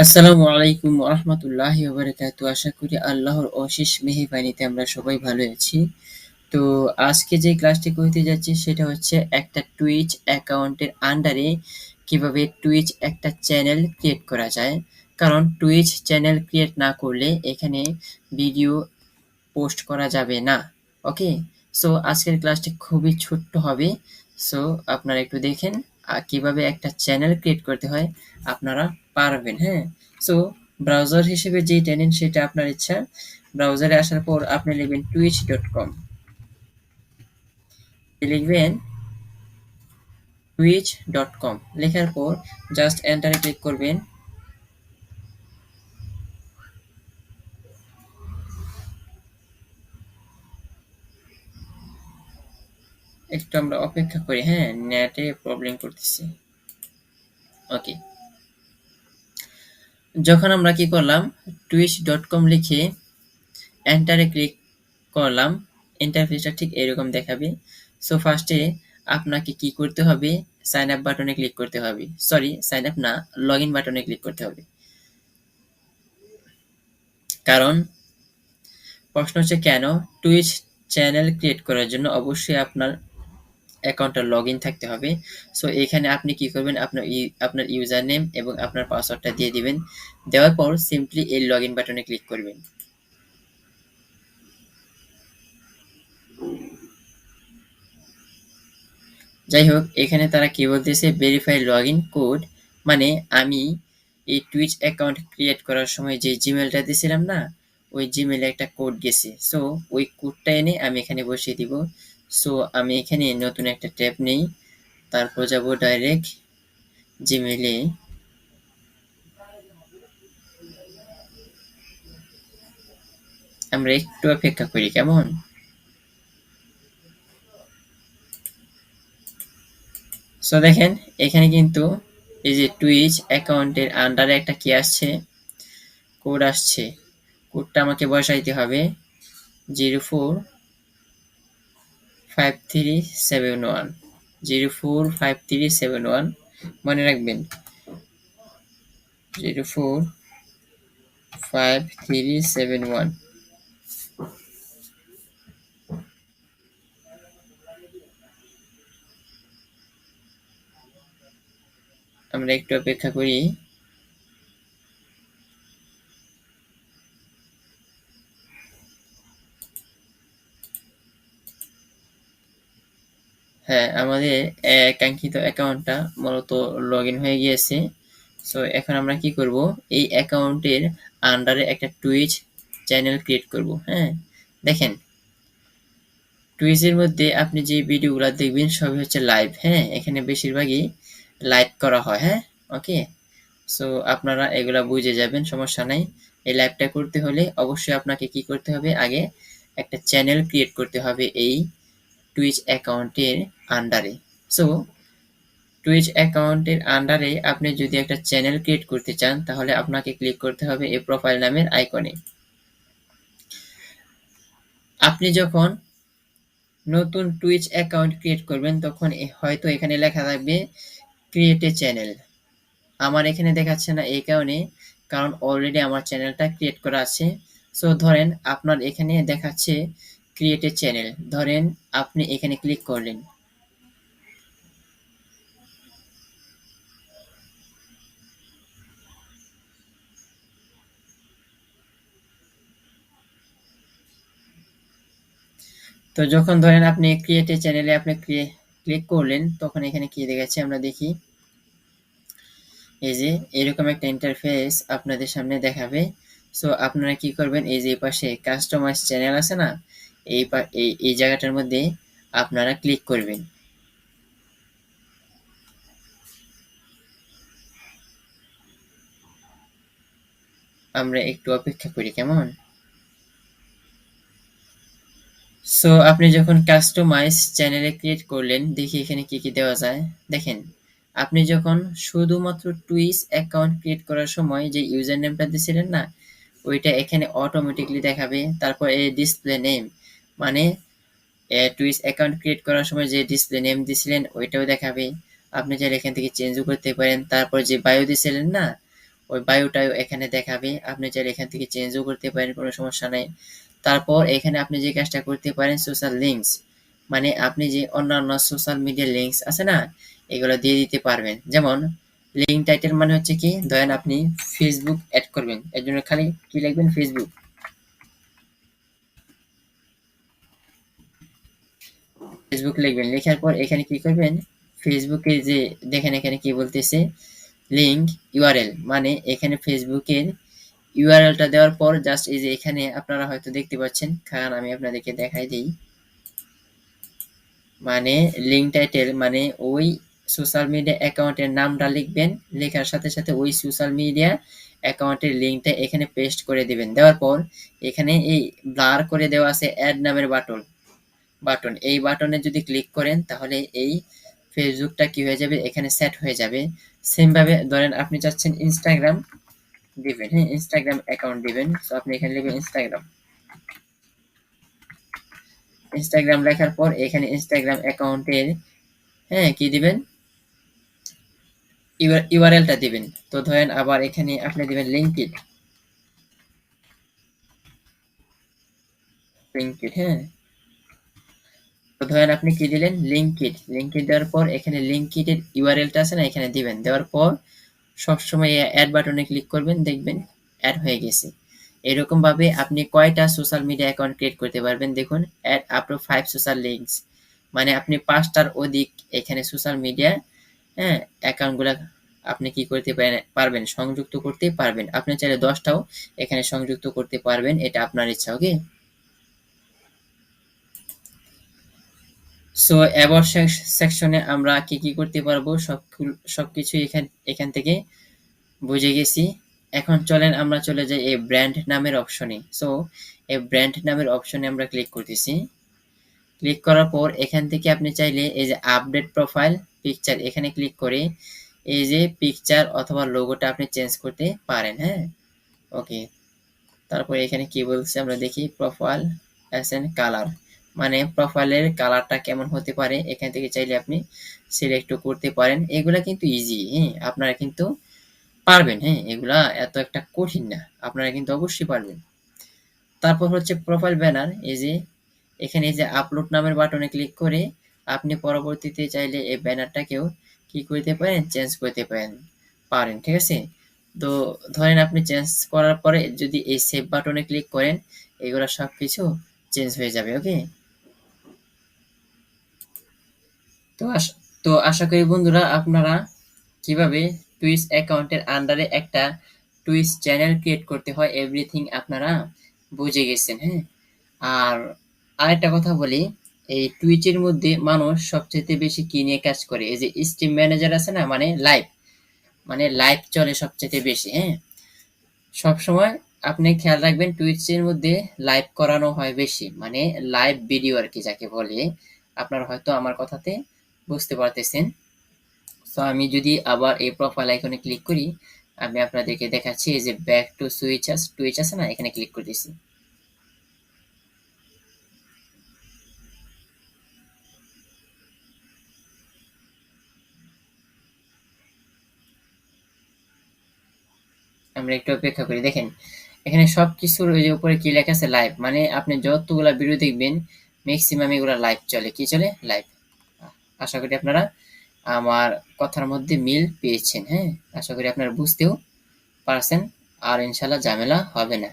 আসসালামু আলাইকুম ওয়া রাহমাতুল্লাহি ওয়া বারাকাতুহু। আশা করি আল্লাহর অশেষ মেহেরবানিতে আমরা সবাই ভালো আছি। তো আজকে যে ক্লাসটি করতে যাচ্ছি সেটা হচ্ছে একটা টুইচ অ্যাকাউন্টের আন্ডারে কিভাবে টুইচ একটা চ্যানেল ক্রিয়েট করা যায়। কারণ টুইচ চ্যানেল ক্রিয়েট না করলে এখানে ভিডিও পোস্ট করা যাবে না। ওকে? সো আজকের ক্লাসটি খুবই ছোট্ট হবে। সো আপনারা একটু দেখেন কিভাবে একটা চ্যানেল ক্রিয়েট করতে হয় আপনারা পারবেন, হ্যাঁ? সো ব্রাউজার হিসেবে যেইটা নেন সেটা আপনার ইচ্ছা। ব্রাউজারে আসার পর আপনি লিখবেন twitch.com, লিখবেন twitch.com, লেখার পর জাস্ট এন্টারে ক্লিক করবেন। একটু আমরা অপেক্ষা করি, হ্যাঁ? নেটে প্রবলেম করতেছে। ওকে। যখন আমরা কি করলাম twitch.com লিখে এন্টারে ক্লিক করলাম, ইন্টারফেসটা ঠিক এরকম দেখাবে। সো ফার্স্টে আপনাকে কি করতে হবে, সাইন আপ বাটনে ক্লিক করতে হবে। সরি, সাইন আপ না, লগ ইন বাটনে ক্লিক করতে হবে। কারণ প্রশ্ন হচ্ছে কেন, টুইচ চ্যানেল ক্রিয়েট করার জন্য অবশ্যই আপনার অ্যাকাউন্টটা লগ ইন থাকতে হবে। সো এখানে আপনি কি করবেন, আপনার ইউজার নেম এবং আপনার পাসওয়ার্ডটা দিয়ে দিবেন। দেওয়ার পর সিম্পলি এই লগ ইন বাটনে ক্লিক করবেন। যাই হোক, এখানে তারা কি বলতেছে, ভেরিফাই লগ ইন কোড, মানে আমি এই টুইচ অ্যাকাউন্ট ক্রিয়েট করার সময় যে জিমেলটা দিয়েছিলাম না, ওই জিমেলে একটা কোড গেছে। সো ওই কোডটা এনে আমি এখানে বসিয়ে দিব। সো আমি এখানে নতুন একটা ট্যাব নেই, তারপর যাব ডাইরেক্ট জিমেলে। আমরা একটু অপেক্ষা করি, কেমন? সো দেখেন এখানে কিন্তু এই যে টুইচ অ্যাকাউন্টের আন্ডারে একটা কি আসছে, কোড আসছে। কোডটা আমাকে বসাইতে হবে 045371, 045371, মনে রাখবেন 045371। আমরা একটু অপেক্ষা করি। হ্যাঁ, আমাদের কাঙ্ক্ষিত অ্যাকাউন্টটা মূলত লগ ইন হয়ে গিয়েছে। সো এখন আমরা কি করব, এই অ্যাকাউন্টের আন্ডারে একটা টুইচ চ্যানেল ক্রিয়েট করব। হ্যাঁ, দেখেন টুইচের মধ্যে আপনি যে ভিডিওগুলো দেখবেন সবই হচ্ছে লাইভ। হ্যাঁ, এখানে বেশিরভাগই লাইভ করা হয়। হ্যাঁ, ওকে। সো আপনারা এগুলা বুঝে যাবেন, সমস্যা নাই। এই লাইভটা করতে হলে অবশ্যই আপনাকে কি করতে হবে, আগে একটা চ্যানেল ক্রিয়েট করতে হবে এই টুইচ অ্যাকাউন্টের আন্ডারে। সো টুইচ অ্যাকাউন্টের আন্ডারে আপনি যদি একটা চ্যানেল ক্রিয়েট করতে চান তাহলে আপনাকে ক্লিক করতে হবে এই প্রোফাইল নামের আইকনে। আপনি যখন নতুন টুইচ অ্যাকাউন্ট ক্রিয়েট করবেন তখন হয়তো এখানে লেখা থাকবে ক্রিয়েট এ চ্যানেল। আমার এখানে দেখাচ্ছে না এই কারণে, কারণ অলরেডি আমার চ্যানেলটা ক্রিয়েট করা আছে। সো ধরেন আপনার এখানে দেখাচ্ছে ক্রিয়েট এ চ্যানেল, ধরেন আপনি এখানে ক্লিক করলেন। তো যখন ধরেন আপনি ক্রিয়েট এ চ্যানেলে আপনি ক্লিক করলেন তখন এখানে কি দেখাচ্ছে আমরা দেখি। এই যে এরকম একটা ইন্টারফেস আপনাদের সামনে দেখাবে। সো আপনারা কি করবেন, এই যে পাশে কাস্টমাইজ চ্যানেল আছে না, এই জায়গাটার মধ্যে আপনারা ক্লিক করবেন। আমরা একটু অপেক্ষা করি, কেমন? সো আপনি যখন কাস্টমাইজ চ্যানেলে ক্রিয়েট করলেন, দেখি এখানে কি কি দেওয়া যায়। দেখেন আপনি যখন শুধুমাত্র টুইচ অ্যাকাউন্ট ক্রিয়েট করার সময় যে ইউজার নেমটা দিয়েছিলেন না, ওইটা এখানে অটোমেটিকলি দেখাবে। তারপর এই ডিসপ্লে নেম, মানে টুইচ অ্যাকাউন্ট ক্রিয়েট করার সময় যে ডিসপ্লে নেম দিয়েছিলেন ওইটাও দেখাবে। আপনি চাইলে এখান থেকে চেঞ্জও করতে পারেন। তারপর যে বায়ো দিয়েছিলেন না, ওই বায়োটাও এখানে দেখাবে। আপনি চাইলে এখান থেকে চেঞ্জও করতে পারেন, কোনো সমস্যা নাই। তারপর এখানে আপনি যে কাজটা করতে পারেন, সোশ্যাল লিঙ্কস, মানে আপনি যে অন্যান্য সোশ্যাল মিডিয়া লিঙ্কস আছে না, এগুলো দিয়ে দিতে পারবেন। যেমন লিঙ্ক টাইটেল মানে হচ্ছে কি, ধরেন আপনি ফেসবুক অ্যাড করবেন, এর জন্য খালি কি লিখবেন, ফেসবুক। ফেসবুক লিখবেন, লেখার পর এখানে কি করবেন, ফেসবুকে যে দেখেন এখানে কি বলতেছে, লিঙ্ক ইউআরএল, মানে এখানে ফেসবুকের ইউআরএলটা দেওয়ার পর জাস্ট এই যে এখানে আপনারা হয়তো দেখতে পাচ্ছেন, কারণ আমি আপনাদেরকে দেখাই দিই। মানে লিঙ্ক টাইটেল মানে ওই সোশ্যাল মিডিয়া অ্যাকাউন্টের নামটা লিখবেন, লেখার সাথে সাথে ওই সোশ্যাল মিডিয়া অ্যাকাউন্টের লিঙ্কটা এখানে পেস্ট করে দিবেন। দেওয়ার পর এখানে এই ব্লার করে দেওয়া আছে অ্যাড নামের বাটন, এই বাটনে যদি ক্লিক করেন তাহলে এই ফেসবুকটা কি হয়ে যাবে, এখানে সেট হয়ে যাবে। সেম ভাবে ধরেন আপনি চাচ্ছেন ইনস্টাগ্রাম দিবেন, হ্যাঁ ইনস্টাগ্রাম অ্যাকাউন্ট দিবেন, তো আপনি এখানে লিখবেন ইনস্টাগ্রাম। ইনস্টাগ্রাম লেখার পর এখানে ইনস্টাগ্রাম অ্যাকাউন্টের, হ্যাঁ কি দিবেন, ইউআরএলটা দিবেন। তো ধরেন আবার এখানে আপনি দিবেন লিঙ্কিড, হ্যাঁ। তো ধরেন আপনি কি দিলেন, লিঙ্কিড দেওয়ার পর এখানে লিঙ্কিডের ইউআরএলটা আছে না, এখানে দিবেন। দেওয়ার পর সবসময় অ্যাড বাটনে ক্লিক করবেন, দেখবেন অ্যাড হয়ে গেছে। এরকম ভাবে আপনি কয়টা সোশ্যাল মিডিয়া অ্যাকাউন্ট ক্রিয়েট করতে পারবেন, দেখুন add up to 5 social links, মানে আপনি 5টার অধিক এখানে সোশ্যাল মিডিয়া, হ্যাঁ অ্যাকাউন্ট গুলা আপনি কি করতে পারবেন, সংযুক্ত করতে পারবেন। আপনি চাইলে 10টাও এখানে সংযুক্ত করতে পারবেন, এটা আপনার ইচ্ছা। ওকে, সো অ্যাবাউট সেকশনে আমরা কি কি করতে পারবো, সবকিছু এখান এখান থেকে বুঝে গেছি। এখন চলেন আমরা চলে যাই এই ব্র্যান্ড নামের অপশনে। সো এই ব্র্যান্ড নামের অপশনে আমরা ক্লিক করতেছি। ক্লিক করার পর এখান থেকে আপনি চাইলে এই যে আপডেট প্রোফাইল পিকচার, এখানে ক্লিক করে এই যে পিকচার অথবা লোগোটা আপনি চেঞ্জ করতে পারেন, হ্যাঁ। ওকে, তারপর এখানে কি বলছে আমরা দেখি, প্রোফাইল অ্যাসেন্ট কালার, মানে প্রোফাইলের কালারটা কেমন হতে পারে, এখান থেকে চাইলে আপনি সিলেক্ট করতে পারেন। এগুলা কিন্তু ইজি, হ্যাঁ আপনারা কিন্তু পারবেন, হ্যাঁ এগুলা এত একটা কঠিন না, আপনারা কিন্তু অবশ্যই পারবেন। তারপর হচ্ছে প্রোফাইল ব্যানার, এই যে এখানে এই যে আপলোড নামের বাটনে ক্লিক করে আপনি পরবর্তীতে চাইলে এই ব্যানারটাকেও কি করতে পারেন, চেঞ্জ করতে পারেন, ঠিক আছে। তো ধরেন আপনি চেঞ্জ করার পরে যদি এই সেভ বাটনে ক্লিক করেন, এগুলো সবকিছু চেঞ্জ হয়ে যাবে। ওকে, তো আশা করি বন্ধুরা আপনারা কিভাবে টুইচ অ্যাকাউন্টের আন্ডারে একটা টুইচ চ্যানেল ক্রিয়েট করতে হয় এভরিথিং আপনারা বুঝে গেছেন, হ্যাঁ। আর আরেকটা কথা বলি, এই টুইচের মধ্যে মানুষ সবচেয়ে বেশি কি নিয়ে কাজ করে, এই যে স্ট্রিম ম্যানেজার আছে না, মানে লাইভ চলে সবচেয়ে বেশি, হ্যাঁ। সবসময় আপনি খেয়াল রাখবেন টুইচের মধ্যে লাইভ করানো হয় বেশি, মানে লাইভ ভিডিও আর কি যাকে বলে। আপনারা হয়তো আমার কথাতে বুঝতে পারতেছেন। তো আমি যদি আবার এই প্রোফাইল আইকনে ক্লিক করি, আমি আপনাদেরকে দেখাচ্ছি, এই যে ব্যাক টু টুইচ আছে না, এখানে ক্লিক করতেছি। আমরা একটু অপেক্ষা করি, দেখেন এখানে সবকিছুর ওই যে উপরে কি লেখা আছে, লাইভ, মানে আপনি যতগুলা ভিডিও দেখবেন ম্যাক্সিমাম এগুলা লাইভ চলে, কি চলে, লাইভ। আশা করি আপনারা আমার কথার মধ্যে মিল পেয়েছেন, হ্যাঁ। আশা করি আপনারা বুঝতেও পারছেন, আর ইনশাল্লাহ ঝামেলা হবে না।